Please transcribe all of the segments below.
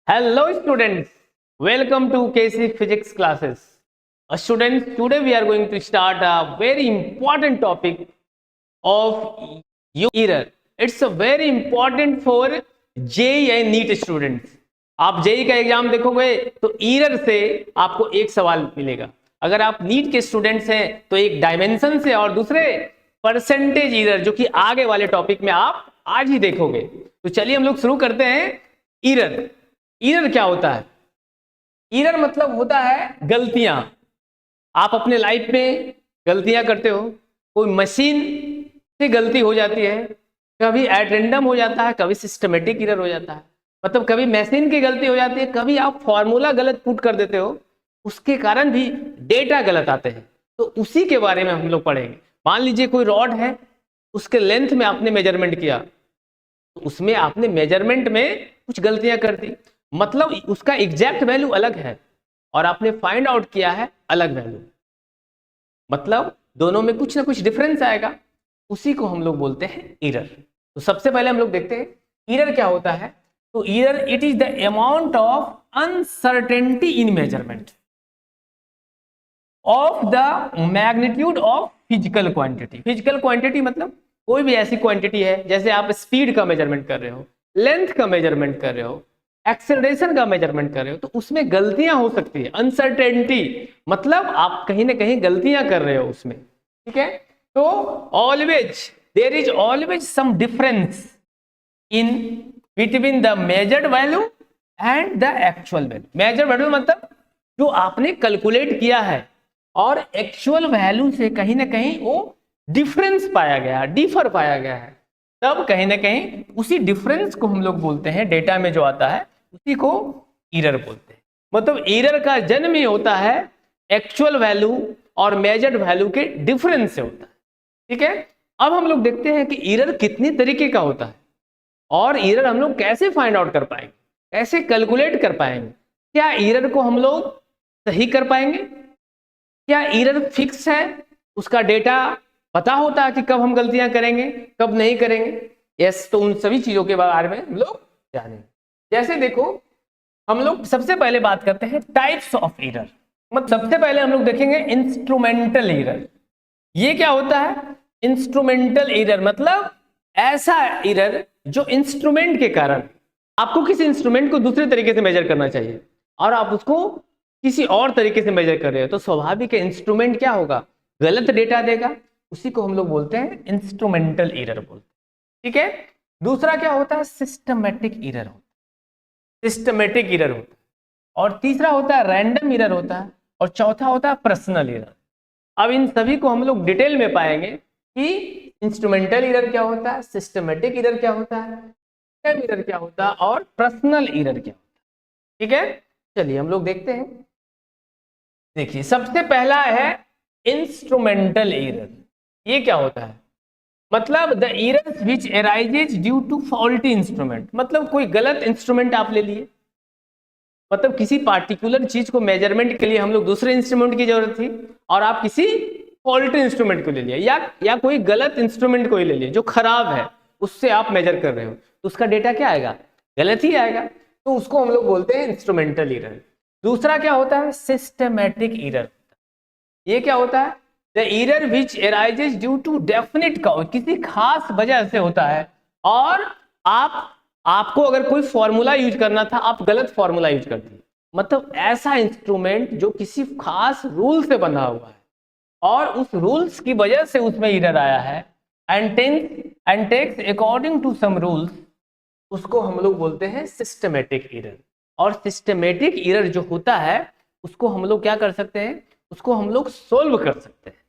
Hello students, welcome to KC Physics classes. Students, today we are going to start a very important topic of error. It's a very important for JEE and NEET students. आप JEE का exam देखोगे तो error से आपको एक सवाल मिलेगा। अगर आप नीट के स्टूडेंट्स हैं तो एक डायमेंशन से और दूसरे परसेंटेज ईरर, जो कि आगे वाले टॉपिक में आप आज ही देखोगे। तो चलिए हम लोग शुरू करते हैं। ईरर ईरर क्या होता है? ईरर मतलब होता है गलतियां। आप अपने लाइफ में गलतियां करते हो, कोई मशीन से गलती हो जाती है, कभी एट रैंडम हो जाता है, कभी सिस्टमेटिक ईरर हो जाता है। मतलब कभी मशीन की गलती हो जाती है, कभी आप फॉर्मूला गलत पुट कर देते हो, उसके कारण भी डेटा गलत आते हैं। तो उसी के बारे में हम लोग पढ़ेंगे। मान लीजिए कोई रॉड है, उसके लेंथ में आपने मेजरमेंट किया, तो उसमें आपने मेजरमेंट में कुछ गलतियां कर दी, मतलब उसका एग्जैक्ट वैल्यू अलग है और आपने फाइंड आउट किया है अलग वैल्यू, मतलब दोनों में कुछ ना कुछ डिफरेंस आएगा। उसी को हम लोग बोलते हैं एरर। तो सबसे पहले हम लोग देखते हैं एरर क्या होता है। तो error it is the amount of uncertainty in measurement of the magnitude of physical quantity. Physical quantity मतलब कोई भी ऐसी क्वांटिटी है, जैसे आप स्पीड का मेजरमेंट कर रहे हो, लेंथ का मेजरमेंट कर रहे हो, एक्सेलरेशन का मेजरमेंट कर रहे हो, तो उसमें गलतियां हो सकती है। अनसर्टेनिटी मतलब आप कहीं ना कहीं गलतियां कर रहे हो उसमें, ठीक है। तो always there is always some difference in between the measured value and the actual value. Measured value मतलब जो आपने कैलकुलेट किया है और एक्चुअल वैल्यू से कहीं ना कहीं वो डिफरेंस पाया गया, डिफर पाया गया है, तब कहीं ना कहीं उसी डिफरेंस को हम लोग बोलते हैं, डेटा में जो आता है उसी को एरर बोलते हैं। मतलब एरर का जन्म ही होता है एक्चुअल वैल्यू और मेजर्ड वैल्यू के डिफरेंस से होता है, ठीक है। अब हम लोग देखते हैं कि एरर कितने तरीके का होता है और एरर हम लोग कैसे फाइंड आउट कर पाएंगे, कैसे कैलकुलेट कर पाएंगे। क्या एरर को हम लोग सही कर पाएंगे? क्या एरर फिक्स है, उसका डेटा पता होता है कि कब हम गलतियां करेंगे कब नहीं करेंगे? यस, तो उन सभी चीजों के बारे में हम लोग जानेंगे। जैसे देखो, हम लोग सबसे पहले बात करते हैं टाइप्स ऑफ एरर। मतलब सबसे पहले हम लोग देखेंगे इंस्ट्रूमेंटल एरर। ये क्या होता है? इंस्ट्रूमेंटल एरर मतलब ऐसा एरर जो इंस्ट्रूमेंट के कारण, आपको किसी इंस्ट्रूमेंट को दूसरे तरीके से मेजर करना चाहिए और आप उसको किसी और तरीके से मेजर कर रहे हो, तो स्वाभाविक है इंस्ट्रूमेंट क्या होगा, गलत डेटा देगा। उसी को हम लोग बोलते हैं इंस्ट्रूमेंटल एरर बोलते हैं, ठीक है। दूसरा क्या होता है? सिस्टमेटिक एरर होता है, सिस्टमेटिक एरर होता है। और तीसरा होता है रैंडम एरर होता है, और चौथा होता है पर्सनल एरर। अब इन सभी को हम लोग डिटेल में पाएंगे कि इंस्ट्रूमेंटल एरर क्या होता है, सिस्टमेटिक एरर क्या होता है, रैंडम एरर क्या होता है और पर्सनल एरर क्या होता है, ठीक है। चलिए हम लोग देखते हैं। देखिए सबसे पहला है इंस्ट्रूमेंटल एरर। ये क्या होता है? मतलब the errors which arises due to faulty instrument. मतलब कोई गलत इंस्ट्रूमेंट आप ले लिए, मतलब किसी पार्टिकुलर चीज को मेजरमेंट के लिए हम लोग दूसरे इंस्ट्रूमेंट की जरूरत थी और आप किसी फॉल्टी इंस्ट्रूमेंट को ले लिया, या कोई गलत इंस्ट्रूमेंट को ही ले लिया जो खराब है, उससे आप मेजर कर रहे हो, तो उसका डेटा क्या आएगा? गलत ही आएगा। तो उसको हम लोग बोलते हैं इंस्ट्रूमेंटल एरर। दूसरा क्या होता है? Systematic error. ये क्या होता है? The error which arises due to definite cause, किसी खास वजह से होता है और आपको अगर कोई फॉर्मूला यूज करना था, आप गलत फॉर्मूला यूज कर दिए। मतलब ऐसा इंस्ट्रूमेंट जो किसी खास रूल से बंधा हुआ है और उस रूल्स की वजह से उसमें एरर आया है and takes according to some rules, उसको हम लोग बोलते हैं सिस्टमेटिक एरर। और सिस्टमेटिक एरर जो होता है उसको हम लोग क्या कर सकते हैं? उसको हम लोग सोल्व कर सकते हैं।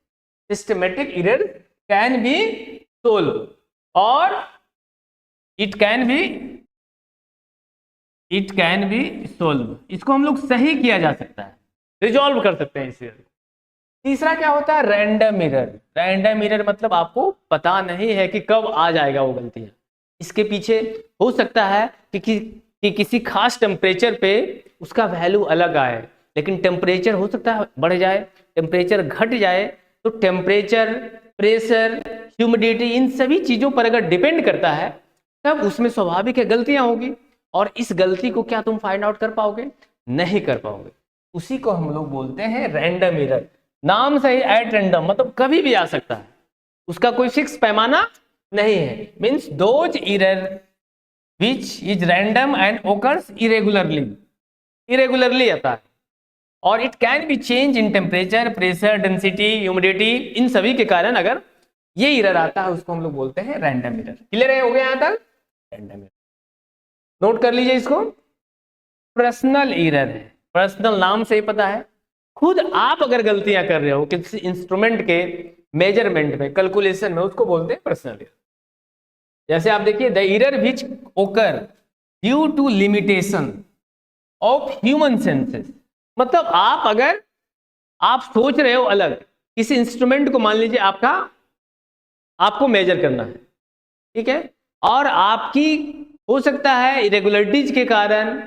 Systematic error can be solve और इट कैन बी सोल्व। इसको हम लोग सही किया जा सकता है, रिजॉल्व कर सकते हैं इस एरर। तीसरा क्या होता है? Random error. रैंडम एरर मतलब आपको पता नहीं है कि कब आ जाएगा वो गलतियां। इसके पीछे हो सकता है कि किसी खास टेम्परेचर पे उसका वैल्यू अलग आए, लेकिन टेम्परेचर हो सकता है बढ़ जाए, टेम्परेचर घट जाए। तो टेम्परेचर, प्रेशर, ह्यूमिडिटी, इन सभी चीज़ों पर अगर डिपेंड करता है तब उसमें स्वाभाविक है गलतियां होगी। और इस गलती को क्या तुम फाइंड आउट कर पाओगे? नहीं कर पाओगे। उसी को हम लोग बोलते हैं रैंडम एरर। नाम से ही एट रैंडम, मतलब कभी भी आ सकता है, उसका कोई फिक्स पैमाना नहीं है। Means those error which is random and occurs irregularly, irregularly आता है। और it can be change in temperature, pressure, density, humidity, इन सभी के कारण अगर ये एरर आता है उसको हम लोग बोलते हैं रैंडम एरर। क्लियर है? हो गया यहां तक? रैंडम एरर नोट कर लीजिए इसको। पर्सनल एरर है, पर्सनल नाम से ही पता है, खुद आप अगर गलतियां कर रहे हो किसी इंस्ट्रूमेंट के मेजरमेंट में, कैलकुलेशन में, उसको बोलते हैं पर्सनल एरर। जैसे आप देखिए, the error which occur due to limitation of human senses, मतलब आप अगर आप सोच रहे हो अलग, किसी इंस्ट्रूमेंट को मान लीजिए आपको मेजर करना है, ठीक है, और आपकी हो सकता है इरेगुलरिटीज के कारण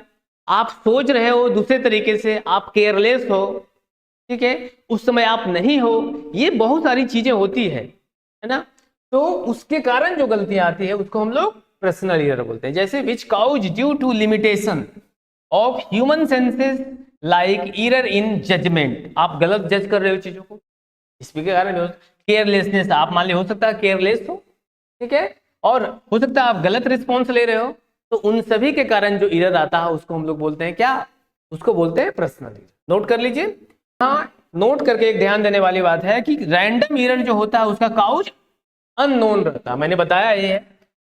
आप सोच रहे हो दूसरे तरीके से, आप केयरलेस हो, ठीक है, उस समय आप नहीं हो, ये बहुत सारी चीजें होती है ना, तो उसके कारण जो गलतियां आती है उसको हम लोग पर्सनल एरर बोलते हैं। जैसे which cause due to limitation of human senses like error in judgement, आप गलत जज कर रहे हो चीजों को, इसके कारण केयरलेसनेस, आप मान ली हो सकता है केयरलेस हो, ठीक है, और हो सकता है आप गलत रिस्पॉन्स ले रहे हो, तो उन सभी के कारण जो एरर आता है उसको हम लोग बोलते हैं क्या? उसको बोलते हैं पर्सनल एरर। नोट कर लीजिए। हाँ, नोट करके एक ध्यान देने वाली बात है कि रैंडम एरर जो होता है उसका काउज अननोन रहता है। मैंने बताया ये है,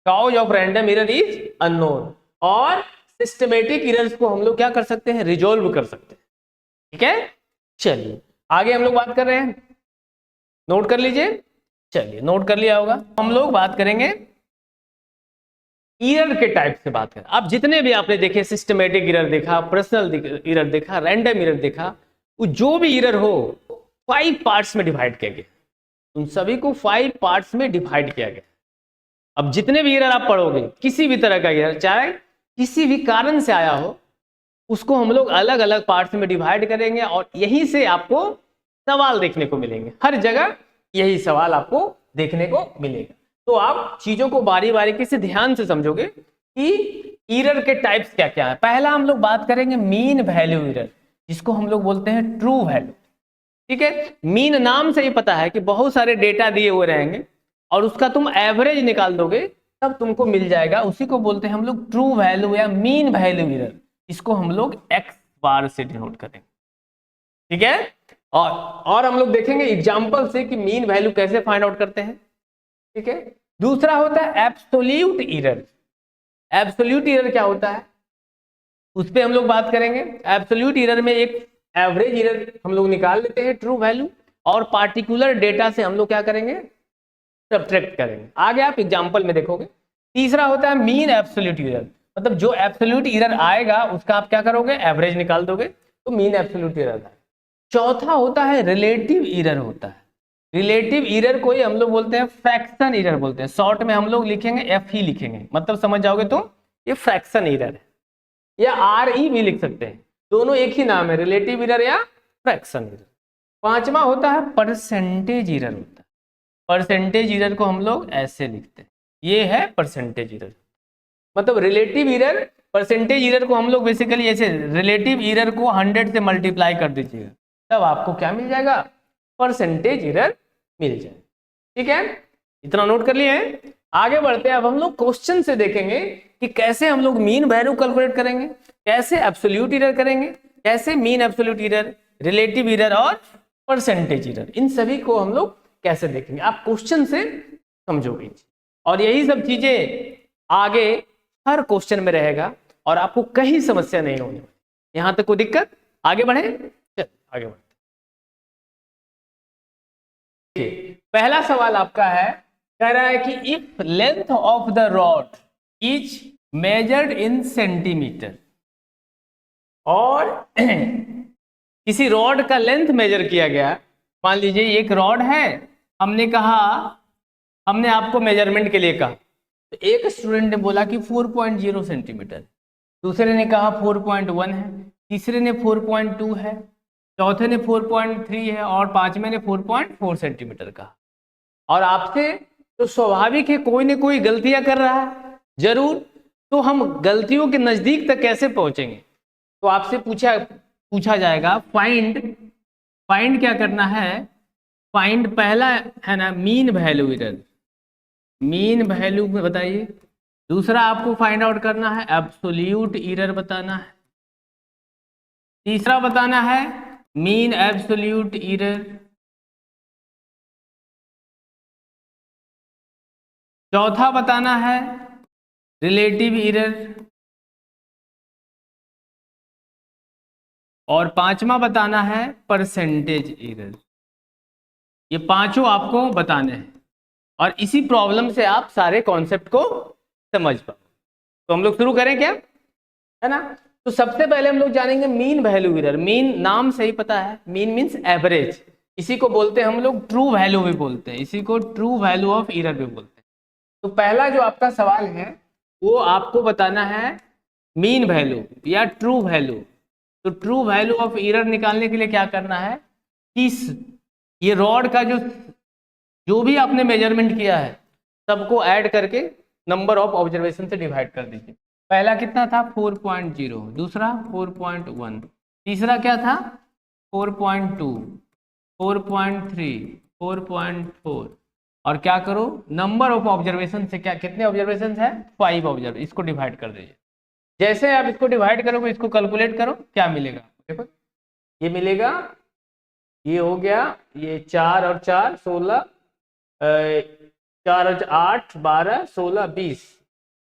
cause of random error is unknown, और सिस्टमेटिक एरर्स को हम लोग क्या कर सकते हैं? रिजोल्व कर सकते हैं, ठीक है। चलिए आगे हम लोग बात कर रहे हैं, नोट कर लीजिए। चलिए नोट कर लिया होगा। हम लोग बात करेंगे एरर के टाइप से बात करें। अब जितने भी आपने देखे, सिस्टमेटिक एरर देखा, पर्सनल एरर देखा, रैंडम एरर देखा, वो जो भी एरर हो 5 पार्ट्स में डिवाइड किया गया, उन सभी को 5 पार्ट्स में डिवाइड किया गया। अब जितने भी एरर आप पढ़ोगे, किसी भी तरह का एरर, चाहे किसी भी कारण से आया हो, उसको हम लोग अलग अलग पार्ट्स में डिवाइड करेंगे, और यहीं से आपको सवाल देखने को मिलेंगे। हर जगह यही सवाल आपको देखने को मिलेगा। तो आप चीजों को बारी बारीकी से ध्यान से समझोगे कि एरर के टाइप्स क्या क्या है। पहला हम लोग बात करेंगे मीन वैल्यू एरर, जिसको हम लोग बोलते हैं ट्रू वैल्यू, ठीक है। मीन नाम से ही पता है कि बहुत सारे डेटा दिए हुए रहेंगे और उसका तुम एवरेज निकाल दोगे तब तुमको मिल जाएगा, उसी को बोलते हैं हम लोग ट्रू वैल्यू या मीन वैल्यू एरर। इसको हम लोग एक्स बार से डिनोट करेंगे, ठीक है। और हम लोग देखेंगे एग्जांपल से कि मीन वैल्यू कैसे फाइंड आउट करते हैं, ठीक है। दूसरा होता है एब्सोल्यूट एरर। एब्सोल्यूट एरर क्या होता है उस पर हम लोग बात करेंगे। एब्सोल्यूट एरर में एक एवरेज एरर हम लोग निकाल लेते हैं ट्रू वैल्यू, और पार्टिकुलर डेटा से हम लोग क्या करेंगे? सब्ट्रैक्ट करेंगे। आगे आप एग्जांपल में देखोगे। तीसरा होता है मीन एब्सोल्यूट एरर, मतलब जो एब्सोल्यूट एरर आएगा उसका आप क्या करोगे? एवरेज निकाल दोगे, तो मीन एब्सोल्यूट एरर है। चौथा होता है रिलेटिव एरर होता है। रिलेटिव एरर को ही हम लोग बोलते हैं फ्रैक्शन एरर बोलते हैं, शॉर्ट में हम लोग लिखेंगे एफ ही लिखेंगे, मतलब समझ जाओगे तो ये फ्रैक्शन एरर है, या आर ई भी लिख सकते हैं, दोनों एक ही नाम है, रिलेटिव एरर या फ्रैक्शन एरर। पांचवा होता है परसेंटेज एरर होता है। परसेंटेज एरर को हम लोग ऐसे लिखते हैं, ये है परसेंटेज एरर, मतलब रिलेटिव एरर, परसेंटेज एरर को हम लोग बेसिकली ऐसे, रिलेटिव एरर को 100 से मल्टीप्लाई कर दीजिएगा, तब आपको क्या मिल जाएगा? परसेंटेज एरर मिल जाए, ठीक है। इतना नोट कर लिए हैं। आगे बढ़ते हैं, अब हम लोग क्वेश्चन से देखेंगे कि कैसे हम लोग मीन वैल्यू कैलकुलेट करेंगे, कैसे एब्सोल्यूट एरर करेंगे, कैसे mean absolute error, relative error और परसेंटेज एरर, इन सभी को हम लोग कैसे देखेंगे। आप क्वेश्चन से समझोगे, और यही सब चीजें आगे हर क्वेश्चन में रहेगा और आपको कहीं समस्या नहीं होने वाली। यहां तक कोई दिक्कत? आगे बढ़े, चल आगे बढ़े। पहला सवाल आपका है, कह रहा है कि if length of the rod is measured in centimetre, और किसी रॉड का लेंथ मेजर किया गया, मान लीजिए एक रॉड है, हमने कहा, हमने आपको मेजरमेंट के लिए कहा, तो एक स्टूडेंट ने बोला कि 4.0 सेंटीमीटर, दूसरे ने कहा 4.1 है, तीसरे ने 4.2 है, चौथे ने 4.3 है, और पांचवें ने 4.4 सेंटीमीटर कहा। और आपसे तो स्वाभाविक है कोई ना कोई गलतियां कर रहा है जरूर, तो हम गलतियों के नजदीक तक कैसे पहुंचेंगे? तो आपसे पूछा जाएगा फाइंड क्या करना है? फाइंड पहला है ना mean value error, mean value में बताइए। दूसरा आपको फाइंड आउट करना है एब्सोल्यूट एरर बताना है। तीसरा बताना है मीन एब्सोल्यूट एरर। चौथा बताना है रिलेटिव एरर। और पांचवा बताना है परसेंटेज एरर। ये पांचों आपको बताने हैं और इसी प्रॉब्लम से आप सारे कॉन्सेप्ट को समझ पाओ। तो हम लोग शुरू करें क्या, है ना? तो सबसे पहले हम लोग जानेंगे मीन वैल्यू एरर। मीन नाम से ही पता है, मीन मीन्स एवरेज। इसी को बोलते हैं हम लोग ट्रू वैल्यू भी बोलते हैं, इसी को ट्रू वैल्यू ऑफ एरर भी बोलते हैं। तो पहला जो आपका सवाल है वो आपको बताना है मीन वैल्यू या ट्रू वैल्यू। तो ट्रू वैल्यू ऑफ एरर निकालने के लिए क्या करना है कि ये रॉड का जो भी आपने मेजरमेंट किया है सबको ऐड करके नंबर ऑफ ऑब्जर्वेशन से डिवाइड कर दीजिए। पहला कितना था 4.0, दूसरा 4.1, तीसरा क्या था 4.2, 4.3, 4.4 और क्या करो नंबर ऑफ ऑब्जर्वेशन से, क्या कितने ऑब्जर्वेशन है 5 ऑब्जर्व, इसको डिवाइड कर दीजिए। जैसे आप इसको डिवाइड करोगे, इसको कैलकुलेट करो, क्या मिलेगा देखो, ये मिलेगा, ये हो गया, ये 4 और 4 16, 4 और 8 12 16 20,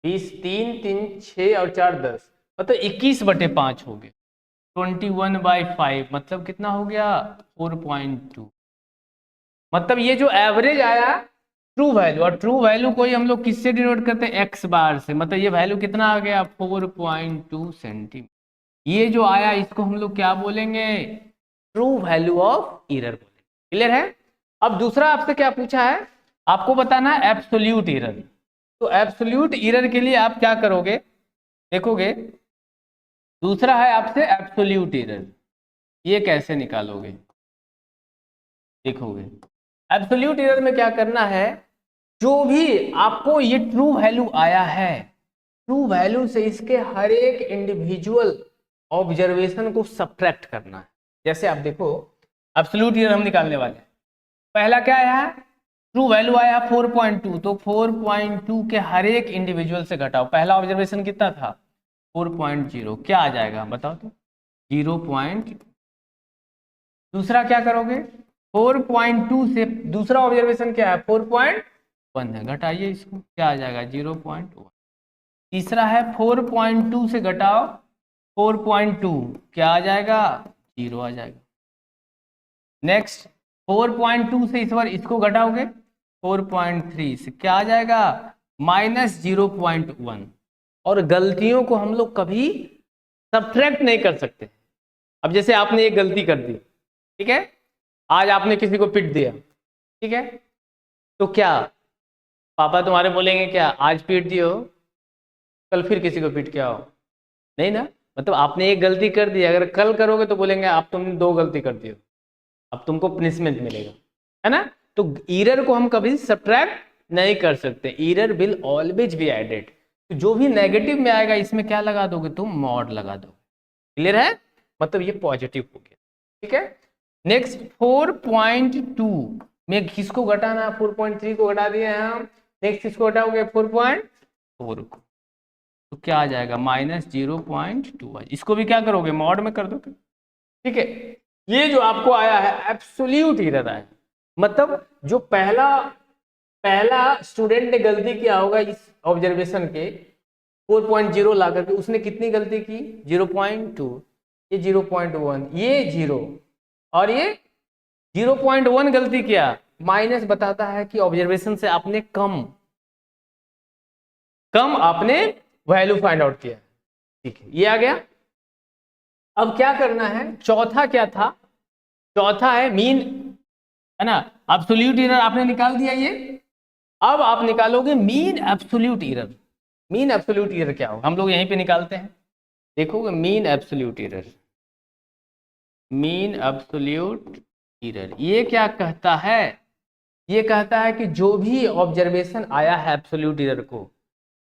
20 3 3 6 और 4 10, मतलब 21/5 हो गया। 21/5 मतलब कितना हो गया 4.2। मतलब ये जो एवरेज आया ट्रू वैल्यू, और ट्रू वैल्यू को ही हम लोग किससे डिनोट करते हैं एक्स बार से। मतलब ये वैल्यू कितना आ गया 4.2 सेंटीमीटर। ये जो आया इसको हम लोग क्या बोलेंगे ट्रू वैल्यू ऑफ एरर बोलेंगे। क्लियर है? अब दूसरा आपसे क्या पूछा है, आपको बताना है एब्सोल्यूट एरर। तो एब्सोल्यूट एरर के लिए आप क्या करोगे देखोगे, दूसरा है आपसे एब्सोल्यूट एरर, ये कैसे निकालोगे देखोगे। एब्सोल्यूट एरर में क्या करना है, जो भी आपको ये ट्रू वैल्यू आया है, ट्रू वैल्यू से इसके हर एक इंडिविजुअल ऑब्जर्वेशन को सब्ट्रैक्ट करना है। जैसे आप देखो एब्सोल्यूट एरर हम निकालने वाले हैं, पहला क्या आया ट्रू वैल्यू आया 4.2, तो 4.2 के हर एक इंडिविजुअल से घटाओ। पहला ऑब्जर्वेशन कितना था 4.0, क्या आ जाएगा बताओ तो 0. दूसरा क्या करोगे 4.2 से दूसरा ऑब्जर्वेशन क्या है 4.1 है, घटाइए इसको, क्या आ जाएगा 0.1। तीसरा है 4.2 से घटाओ 4.2, क्या आ जाएगा 0 आ जाएगा। नेक्स्ट 4.2 से इस बार इसको घटाओगे 4.3 से, क्या आ जाएगा -0.1। और गलतियों को हम लोग कभी सब्ट्रैक्ट नहीं कर सकते। अब जैसे आपने एक गलती कर दी, ठीक है, आज आपने किसी को पीट दिया, ठीक है, तो क्या पापा तुम्हारे बोलेंगे क्या आज पीट दियो कल फिर किसी को पीट के आओ? नहीं ना। मतलब आपने एक गलती कर दी, अगर कल करोगे तो बोलेंगे आप तुमने 2 गलती कर दी हो, अब तुमको पनिशमेंट मिलेगा, है ना। तो एरर को हम कभी सब्ट्रैक्ट नहीं कर सकते, error will always be added. तो जो भी नेगेटिव में आएगा इसमें क्या लगा दोगे तुम मॉड लगा दोगे। क्लियर है? मतलब ये पॉजिटिव हो गया, ठीक है। नेक्स्ट 4.2 में किसको घटाना, 4.3 को घटा दिए हैं हम, नेक्स्ट किसको घटाओगे 4.4 को, तो क्या आ जाएगा -0.2। इसको भी क्या करोगे मॉड में कर दोगे, ठीक है। ये जो आपको आया है एब्सोल्यूट एरर आया, मतलब जो पहला स्टूडेंट ने गलती किया होगा इस ऑब्जर्वेशन के 4.0 ला करके, उसने कितनी गलती की 0.2, ये 0.1, ये 0 और ये 0.1 गलती किया, माइनस बताता है कि ऑब्जर्वेशन से आपने कम आपने वैल्यू फाइंड आउट किया, ठीक है, ये आ गया। अब क्या करना है, चौथा क्या था, चौथा है मीन, है ना। एब्सोल्यूट एरर आपने निकाल दिया ये, अब आप निकालोगे mean absolute error. Mean absolute error क्या होगा, हम लोग यहीं पे निकालते हैं, देखोगे mean absolute error. Mean absolute error ये क्या कहता है, ये कहता है कि जो भी ऑब्जर्वेशन आया है एब्सोल्यूट एरर को,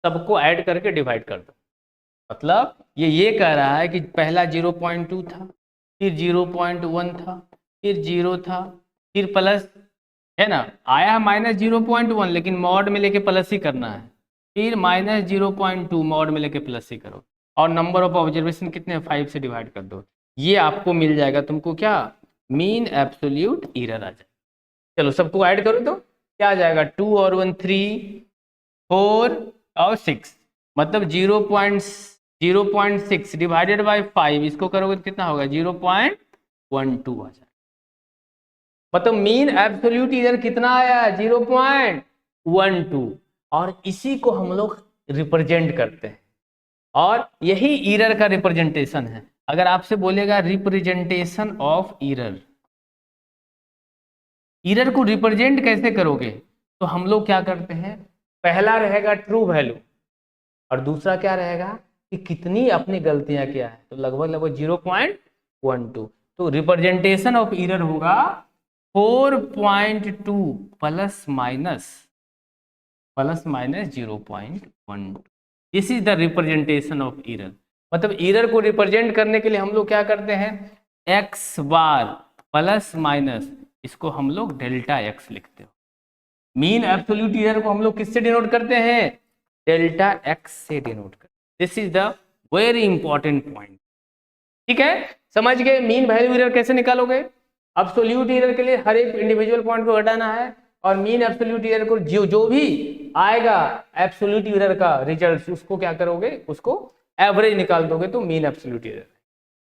सबको ऐड करके डिवाइड कर दो। मतलब ये कह रहा है कि पहला 0.2 था, फिर 0.1 था, फिर 0 था, फिर प्लस, है ना, आया माइनस 0.1 लेकिन मॉड में लेके प्लस ही करना है, फिर माइनस 0.2 मॉड में लेके प्लस ही करो, और नंबर ऑफ ऑब्जर्वेशन कितने 5 से डिवाइड कर दो, ये आपको मिल जाएगा तुमको क्या, मीन एब्सोल्यूट एरर आ जाएगा। चलो सबको ऐड करो तो क्या आ जाएगा, 2 और 1 3, 4 और 6, मतलब 0.6 डिवाइडेड बाई 5, इसको करोगे तो कितना होगा 0.12 आ जाएगा। मतलब मीन एब्सोल्यूट एरर कितना आया, 0.12, और इसी को हम लोग रिप्रेजेंट करते हैं, और यही एरर का रिप्रेजेंटेशन है। अगर आपसे बोलेगा रिप्रेजेंटेशन ऑफ एरर, एरर को रिप्रेजेंट कैसे करोगे, तो हम लोग क्या करते हैं, पहला रहेगा ट्रू वैल्यू, और दूसरा क्या रहेगा कि कितनी अपनी गलतियां क्या है, तो लगभग 0.12, तो रिप्रेजेंटेशन ऑफ एरर होगा 4.2 plus minus 0.12। This is the representation of error. मतलब एरर को रिप्रेजेंट करने के लिए हम लोग क्या करते हैं, एक्स बार प्लस माइनस, इसको हम लोग डेल्टा एक्स लिखते हो। मीन एब्सोल्यूट एरर को हम लोग किससे डिनोट करते हैं, डेल्टा एक्स से डिनोट करते हैं। This is the very important point. ठीक है, समझ गए। मीन वैल्यू एरर कैसे निकालोगे, एब्सोल्यूट एरर के लिए हर एक इंडिविजुअल पॉइंट को घटाना है, और मीन एब्सोल्यूट एरर को जो भी आएगा एब्सोल्यूट एरर का रिजल्ट, उसको क्या करोगे, उसको एवरेज निकाल दोगे, तो मीन एब्सोल्यूट एरर।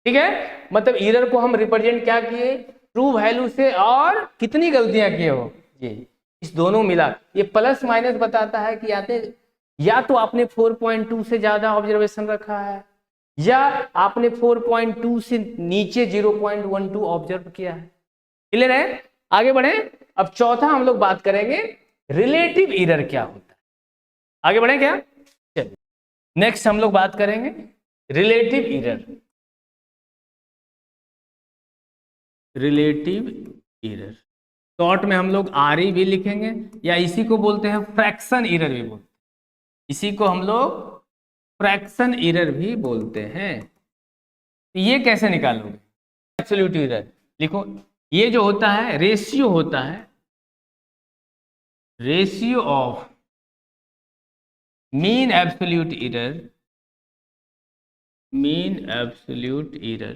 ठीक है, मतलब एरर को हम रिप्रेजेंट क्या किए, ट्रू वैल्यू से, और कितनी गलतियां किए हो, ये इस दोनों मिला। ये प्लस माइनस बताता है कि या तो आपने 4.2 से ज्यादा ऑब्जर्वेशन रखा है, या आपने 4.2 से नीचे 0.12 ऑब्जर्व किया है। क्लियर है, आगे बढ़े। अब चौथा हम लोग बात करेंगे रिलेटिव एरर क्या होता है। आगे बढ़े क्या, चलिए नेक्स्ट हम लोग बात करेंगे relative error. Relative error short में हम लोग आरई भी लिखेंगे, या इसी को बोलते हैं फ्रैक्शन एरर भी बोलते हैं, इसी को हम लोग फ्रैक्शन एरर भी बोलते हैं। तो ये कैसे निकालोगे, एब्सोल्यूट एरर लिखो, ये जो होता है रेशियो होता है, ratio of mean absolute error, mean absolute error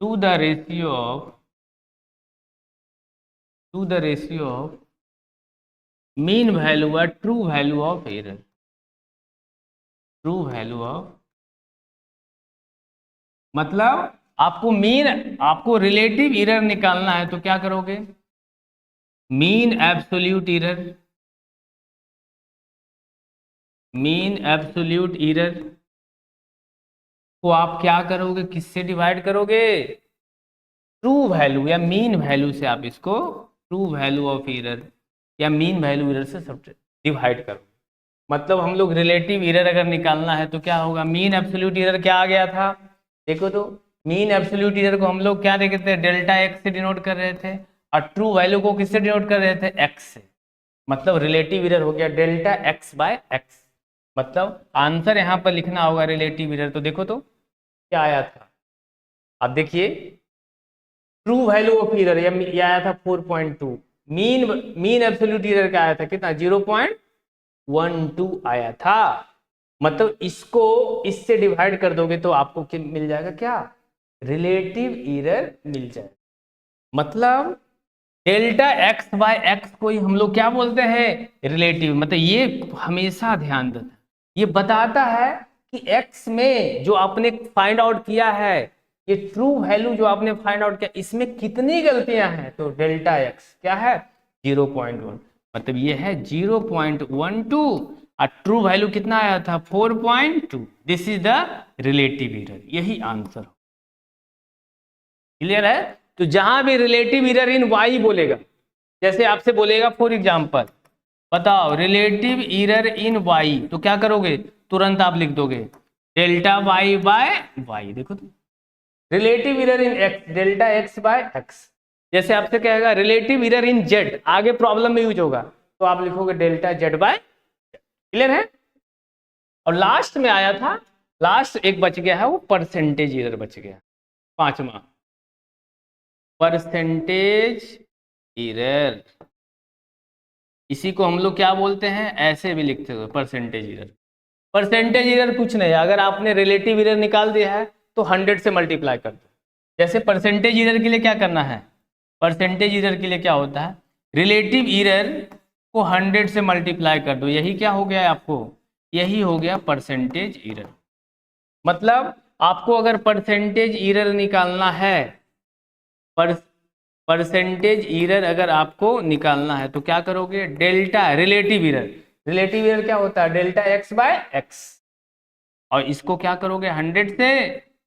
to the ratio of mean value और true value of error, true value of, मतलब आपको रिलेटिव एरर निकालना है, तो क्या करोगे, mean absolute error, mean absolute error को आप क्या करोगे, किससे डिवाइड करोगे, ट्रू वैल्यू या मीन वैल्यू से, आप इसको ट्रू वैल्यू ऑफ एरर या मीन वैल्यू एरर से सब डिवाइड करो। मतलब हम लोग रिलेटिव एरर अगर निकालना है तो क्या होगा, मीन एब्सोल्यूट एरर क्या आ गया था, देखो तो मीन एब्सोल्यूट एरर को हम लोग क्या देखते थे, डेल्टा एक्स से डिनोट कर रहे थे, और ट्रू वैल्यू को किससे डिनोट कर रहे थे, एक्स से। मतलब रिलेटिव एरर हो गया डेल्टा एक्स बाय एक्स। मतलब आंसर यहाँ पर लिखना होगा रिलेटिव एरर, तो देखो तो क्या आया था, अब देखिए ट्रू वैल्यू ऑफ एरर ये आया था 4.2, मीन एब्सोल्यूट एरर क्या आया था, कितना 0.12 आया था। मतलब इसको इससे डिवाइड कर दोगे तो आपको क्या मिल जाएगा, क्या रिलेटिव एरर मिल जाएगा। मतलब डेल्टा एक्स बाय एक्स को ही हम लोग क्या बोलते हैं, रिलेटिव। मतलब ये हमेशा ध्यान देना, ये बताता है कि एक्स में जो आपने फाइंड आउट किया है, ये ट्रू वैल्यू जो आपने फाइंड आउट किया, इसमें कितनी गलतियां हैं, तो डेल्टा एक्स क्या है 0.1, मतलब ये है 0.12, और ट्रू वैल्यू कितना आया था 4.2। This is the relative error, यही आंसर। क्लियर है, तो जहां भी रिलेटिव एरर इन वाई बोलेगा, जैसे आपसे बोलेगा फॉर एग्जांपल बताओ रिलेटिव एरर इन वाई, तो क्या करोगे, तुरंत आप लिख दोगे डेल्टा वाई बाय वाई। देखो तो relative error in X, delta X by X. जैसे आपसे कहेगा रिलेटिव एरर इन जेड, आगे प्रॉब्लम में यूज होगा, तो आप लिखोगे डेल्टा जेड बाय क्लियर है? और लास्ट में आया था, लास्ट एक बच गया है, वो परसेंटेज एरर बच गया, 5वां परसेंटेज एरर। इसी को हम लोग क्या बोलते हैं, ऐसे भी लिखते हो परसेंटेज एरर। परसेंटेज एरर कुछ नहीं है, अगर आपने रिलेटिव एरर निकाल दिया है तो 100 से मल्टीप्लाई कर दो। जैसे परसेंटेज एरर के लिए क्या करना है, परसेंटेज एरर के लिए क्या होता है, रिलेटिव एरर को 100 से मल्टीप्लाई कर दो, यही क्या हो गया है आपको, यही हो गया परसेंटेज एरर। मतलब आपको अगर परसेंटेज एरर निकालना है, परसेंटेज एरर अगर आपको निकालना है तो क्या करोगे, delta relative error, relative error क्या होता है, डेल्टा एक्स बाय एक्स, और इसको क्या करोगे 100 से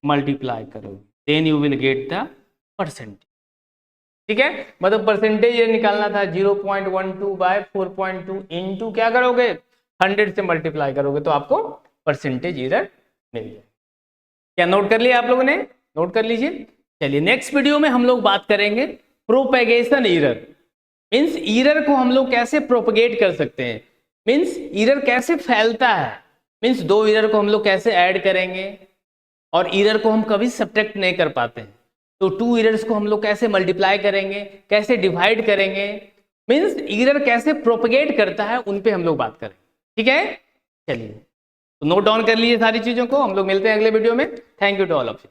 मल्टीप्लाई करोगे, then you will get the percentage. ठीक है, मतलब परसेंटेज एरर निकालना था 0.12 बाय 4.2 इंटू क्या करोगे 100 से मल्टीप्लाई करोगे तो आपको परसेंटेज एरर मिल जाए। क्या नोट कर लिया आप लोगों ने, नोट कर लीजिए। चलिए नेक्स्ट वीडियो में हम लोग बात करेंगे प्रोपेगेशन एरर, मीन्स एरर को हम लोग कैसे प्रोपेगेट कर सकते हैं, मीन्स एरर कैसे फैलता है, मीन्स दो एरर को हम लोग कैसे ऐड करेंगे, और एरर को हम कभी सब्ट्रैक्ट नहीं कर पाते हैं, तो टू एरर्स को हम लोग कैसे मल्टीप्लाई करेंगे, कैसे डिवाइड करेंगे, मीन्स एरर कैसे प्रोपेगेट करता है, उन पे हम लोग बात करेंगे। ठीक है, चलिए तो नोट डाउन कर लीजिए सारी चीजों को, हम लोग मिलते हैं अगले वीडियो में। Thank you to all of you.